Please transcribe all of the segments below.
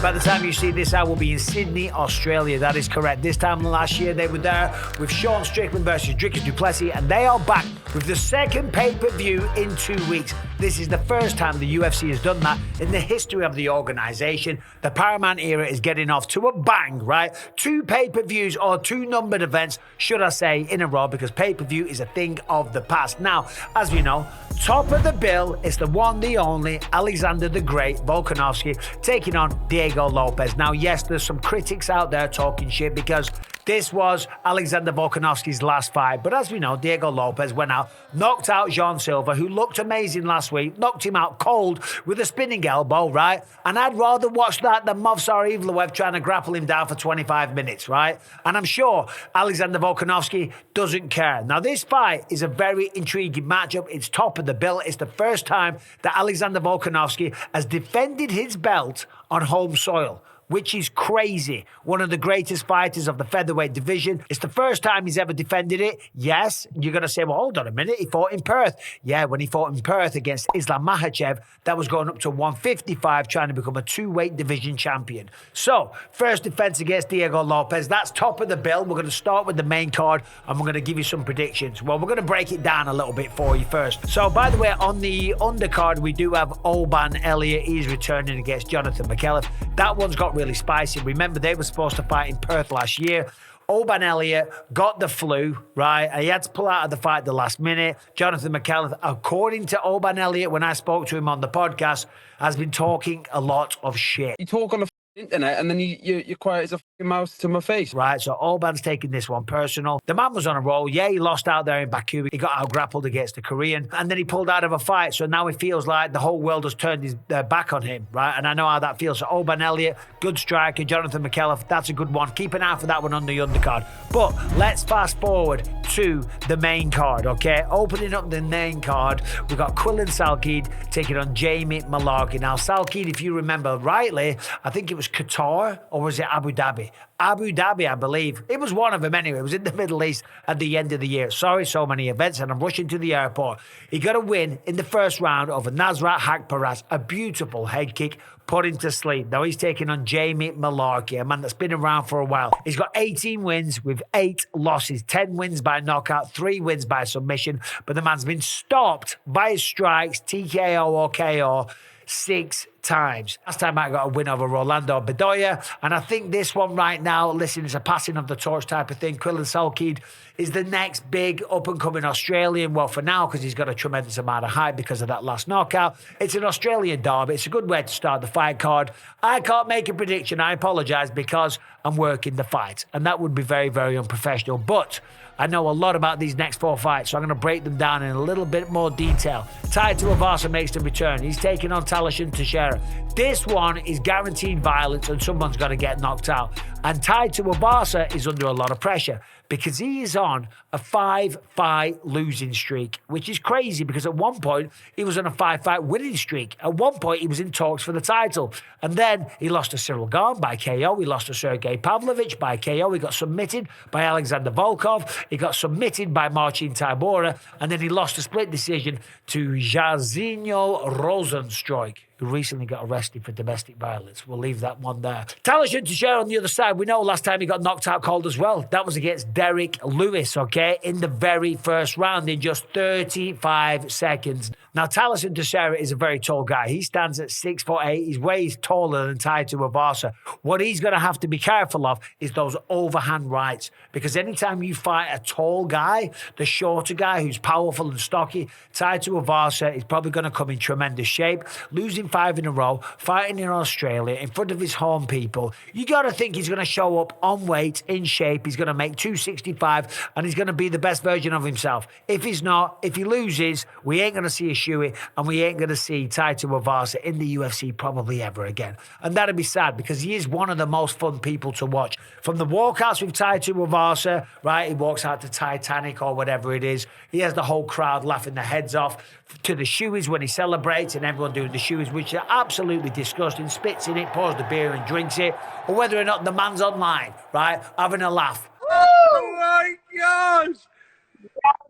Right, by the time you see this, I will be in Sydney, Australia. That is correct. This time last year, they were there with Sean Strickland versus Dricus du Plessis, and they are back with the second pay-per-view in 2 weeks. This is the first time the UFC has done that in the history of the organization. The Paramount era is getting off to a bang, right? 2 pay-per-views, or 2 numbered events, should I say, in a row, because pay-per-view is a thing of the past. Now, as we know, top of the bill is the one, the only, Alexander the Great Volkanovski, taking on Diego Lopez. Now, yes, there's some critics out there talking shit because this was Alexander Volkanovski's last fight. But as we know, Diego Lopez went out, knocked out Jean Silva, who looked amazing last week, knocked him out cold with a spinning elbow, right? And I'd rather watch that than Movsar Evloev trying to grapple him down for 25 minutes, right? And I'm sure Alexander Volkanovski doesn't care. Now, this fight is a very intriguing matchup. It's top of the bill. It's the first time that Alexander Volkanovski has defended his belt on home soil, which is crazy. One of the greatest fighters of the featherweight division. It's the first time he's ever defended it. Yes, you're going to say, well, hold on a minute, he fought in Perth. Yeah, when he fought in Perth against Islam Makhachev, that was going up to 155, trying to become a 2-weight division champion. So, first defense against Diego Lopez. That's top of the bill. We're going to start with the main card, and we're going to give you some predictions. Well, we're going to break it down a little bit for you first. So, by the way, on the undercard, we do have Oban Elliott. He's returning against Jonathan McKelliff. That one's got really spicy. Remember, they were supposed to fight in Perth last year. Oban Elliott got the flu, right? And he had to pull out of the fight at the last minute. Jonathan McKelliff, according to Oban Elliott, when I spoke to him on the podcast, has been talking a lot of shit. You talk on the internet and then you're quiet as a fucking mouse to my face. Right, so Oban's taking this one personal. The man was on a roll. Yeah, he lost out there in Baku. He got out-grappled against the Korean, and then he pulled out of a fight. So now he feels like the whole world has turned his back on him, right? And I know how that feels. So Oban Elliott, good striker. Jonathan McKelliff, that's a good one. Keep an eye for that one on the undercard. But let's fast forward to the main card, okay? Opening up the main card, we've got Quillan Salkilld taking on Jamie Mullarkey. Now, Salkilld, if you remember rightly, I think it was Qatar, or was it Abu Dhabi? Abu Dhabi, I believe. It was one of them anyway. It was in the Middle East at the end of the year. Sorry, so many events, and I'm rushing to the airport. He got a win in the first round over Nasrat Haqparast. A beautiful head kick, put him to sleep. Now he's taking on Jamie Mullarkey, a man that's been around for a while. He's got 18 wins with 8 losses, 10 wins by knockout, 3 wins by submission, but the man's been stopped by his strikes, TKO or KO, 6 times. Last time I got a win over Rolando Bedoya, and I think this one right now, listen, it's a passing of the torch type of thing. Quillan Salkilld is the next big up-and-coming Australian. Well, for now, because he's got a tremendous amount of hype because of that last knockout. It's an Australian derby. It's a good way to start the fight card. I can't make a prediction. I apologise because I'm working the fight, and that would be very, very unprofessional. But I know a lot about these next 4 fights, so I'm going to break them down in a little bit more detail. Tai Tuivasa makes the return. He's taking on Tallison Teixeira. This one is guaranteed violence, and someone's got to get knocked out. And Tai Tuivasa is under a lot of pressure because he is on a 5-fight losing streak, which is crazy because at one point he was on a 5-fight winning streak. At one point he was in talks for the title. And then he lost to Cyril Gane by KO. He lost to Sergey Pavlovich by KO. He got submitted by Alexander Volkov. He got submitted by Marcin Tybura. And then he lost a split decision to Jairzinho Rozenstruik, who recently got arrested for domestic violence. We'll leave that one there. Tallison Teixeira on the other side. We know last time he got knocked out cold as well. That was against Derek Lewis, okay, in the very first round in just 35 seconds. Now, Tallison Teixeira is a very tall guy. He stands at 6'8". He's way taller than Tai Tuivasa. What he's going to have to be careful of is those overhand rights, because anytime you fight a tall guy, the shorter guy who's powerful and stocky, Tai Tuivasa is probably going to come in tremendous shape. Losing 5 in a row, fighting in Australia in front of his home people. You got to think he's going to show up on weight, in shape. He's going to make 265, and he's going to be the best version of himself. If he's not, if he loses, we ain't going to see a shoey, and we ain't going to see Tai Tuivasa in the UFC probably ever again. And that'd be sad because he is one of the most fun people to watch. From the walkouts with Tai Tuivasa, right? He walks out to Titanic or whatever it is. He has the whole crowd laughing their heads off. To the shoeys when he celebrates and everyone doing the shoeys, which are absolutely disgusting, spits in it, pours the beer and drinks it, or whether or not the man's online, right, having a laugh. Oh my gosh!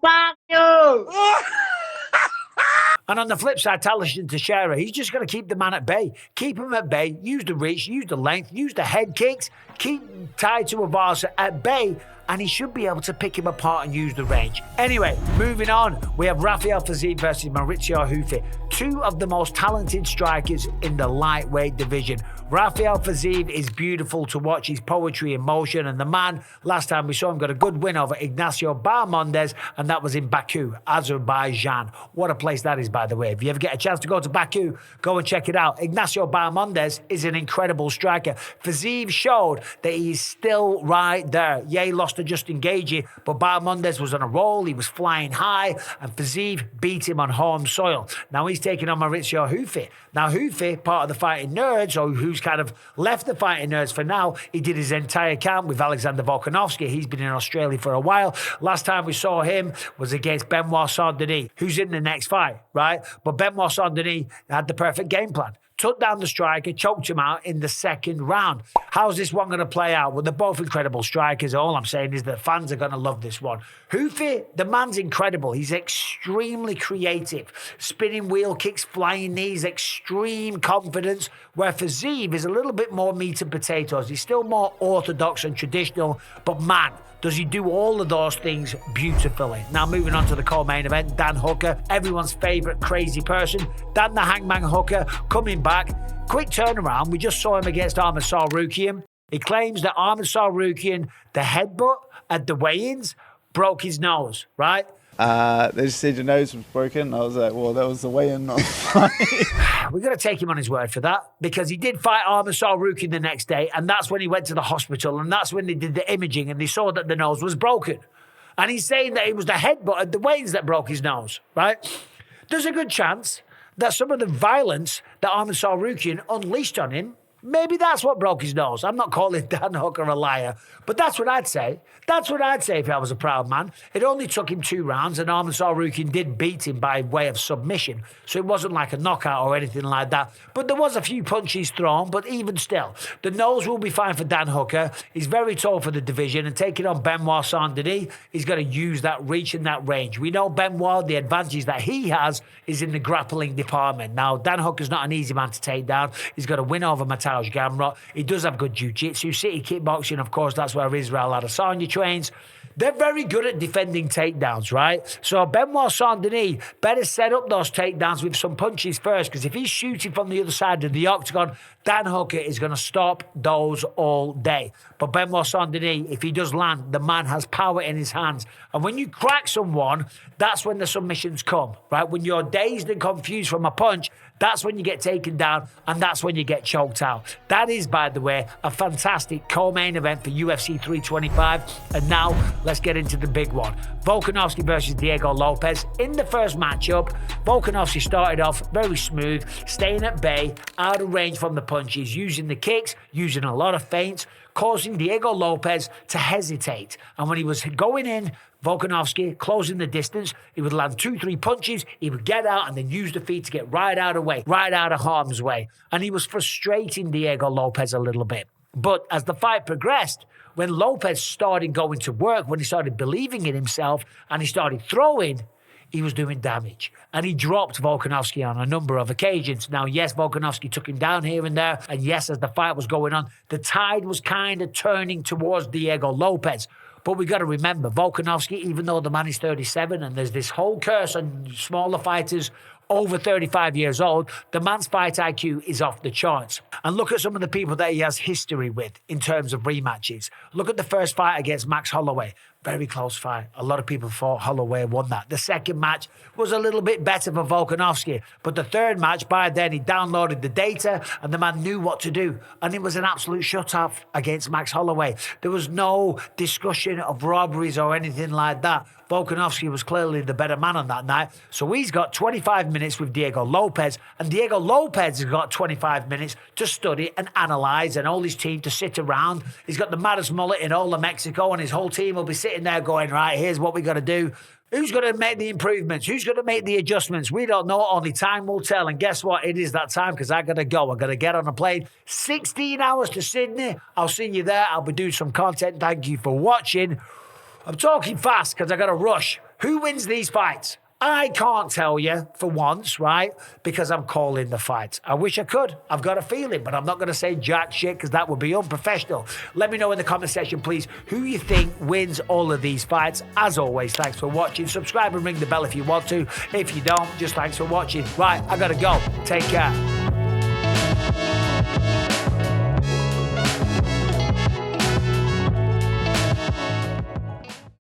Fuck you! And on the flip side, Tallison Teixeira, he's just going to keep the man at bay. Keep him at bay, use the reach, use the length, use the head kicks, keep Tai Tuivasa at bay, and he should be able to pick him apart and use the range. Anyway, moving on, we have Rafael Fiziev versus Mauricio Ruffy, two of the most talented strikers in the lightweight division. Rafael Fiziev is beautiful to watch. He's poetry in motion, and the man, last time we saw him, got a good win over Ignacio Bahamondes, and that was in Baku, Azerbaijan. What a place that is, by the way. If you ever get a chance to go to Baku, go and check it out. Ignacio Bahamondes is an incredible striker. Fiziev showed that he's still right there. Yeah, he lost to Justin Gaethje, but Bahamondes was on a roll. He was flying high, and Fiziev beat him on home soil. Now he's taking on Mauricio Ruffy. Now Ruffy, part of the Fighting Nerds, or who's kind of left the Fighting Nerds for now, he did his entire camp with Alexander Volkanovski. He's been in Australia for a while. Last time we saw him was against Benoît Saint Denis, who's in the next fight, right? But Benoît Saint Denis had the perfect game plan. Took down the striker, choked him out in the second round. How's this one going to play out? Well, they're both incredible strikers. All I'm saying is that fans are going to love this one. Ruffy, the man's incredible. He's extremely creative. Spinning wheel kicks, flying knees, extreme confidence, where Fiziev is a little bit more meat and potatoes. He's still more orthodox and traditional, but man, does he do all of those things beautifully. Now moving on to the co-main event, Dan Hooker, everyone's favourite crazy person. Dan the Hangman Hooker coming back. Quick turnaround, we just saw him against Arman Tsarukyan. He claims that Arman Tsarukyan, the headbutt at the weigh-ins, broke his nose, right? They just said your nose was broken. I was like, well, that was the weigh-in, not the fight. We've got to take him on his word for that, because he did fight Arman Tsarukyan the next day, and that's when he went to the hospital, and that's when they did the imaging, and they saw that the nose was broken. And he's saying that it was the headbutt at the weigh-ins that broke his nose, right? There's a good chance that some of the violence that Arman Tsarukyan unleashed on him, maybe that's what broke his nose. I'm not calling Dan Hooker a liar, but that's what I'd say. That's what I'd say if I was a proud man. It only took him 2 rounds, and Arman Tsarukyan did beat him by way of submission, so it wasn't like a knockout or anything like that. But there was a few punches thrown, but even still, the nose will be fine for Dan Hooker. He's very tall for the division, and taking on Benoît Saint Denis, he's got to use that reach and that range. We know Benoît, the advantage that he has is in the grappling department. Now, Dan Hooker's not an easy man to take down. He's got to win over Mateusz Gamrot. He does have good jiu-jitsu, city kickboxing, of course, that's where Israel Adesanya trains. They're very good at defending takedowns, right? So Benoît Saint Denis better set up those takedowns with some punches first, because if he's shooting from the other side of the octagon, Dan Hooker is going to stop those all day. But Benoît Saint Denis, if he does land, the man has power in his hands. And when you crack someone, that's when the submissions come, right? When you're dazed and confused from a punch, that's when you get taken down, and that's when you get choked out. That is, by the way, a fantastic co-main event for UFC 325. And now, let's get into the big one. Volkanovski versus Diego Lopes. In the first matchup, Volkanovski started off very smooth, staying at bay, out of range from the punches, using the kicks, using a lot of feints, causing Diego Lopes to hesitate. And when he was going in, Volkanovski, closing the distance, he would land 2-3 punches, he would get out and then use the feet to get right out of way, right out of harm's way. And he was frustrating Diego Lopes a little bit. But as the fight progressed, when Lopez started going to work, when he started believing in himself and he started throwing, he was doing damage. And he dropped Volkanovski on a number of occasions. Now, yes, Volkanovski took him down here and there. And yes, as the fight was going on, the tide was kind of turning towards Diego Lopes. But we got to remember, Volkanovski, even though the man is 37 and there's this whole curse on smaller fighters over 35 years old, the man's fight IQ is off the charts. And look at some of the people that he has history with in terms of rematches. Look at the first fight against Max Holloway. Very close fight. A lot of people thought Holloway won that. The second match was a little bit better for Volkanovski. But the third match, by then, he downloaded the data and the man knew what to do. And it was an absolute shutoff against Max Holloway. There was no discussion of robberies or anything like that. Volkanovski was clearly the better man on that night. So he's got 25 minutes with Diego Lopes, and Diego Lopes has got 25 minutes to study and analyse, and all his team to sit around. He's got the maddest mullet in all of Mexico, and his whole team will be sitting there going, right, here's what we got to do. Who's going to make the improvements? Who's going to make the adjustments? We don't know. Only time will tell. And guess what? It is that time, because I got to go. I got to get on a plane. 16 hours to Sydney. I'll see you there. I'll be doing some content. Thank you for watching. I'm talking fast because I got to rush. Who wins these fights? I can't tell you for once, right? Because I'm calling the fight. I wish I could. I've got a feeling, but I'm not going to say jack shit because that would be unprofessional. Let me know in the comment section, please, who you think wins all of these fights. As always, thanks for watching. Subscribe and ring the bell if you want to. If you don't, just thanks for watching. Right, I got to go. Take care.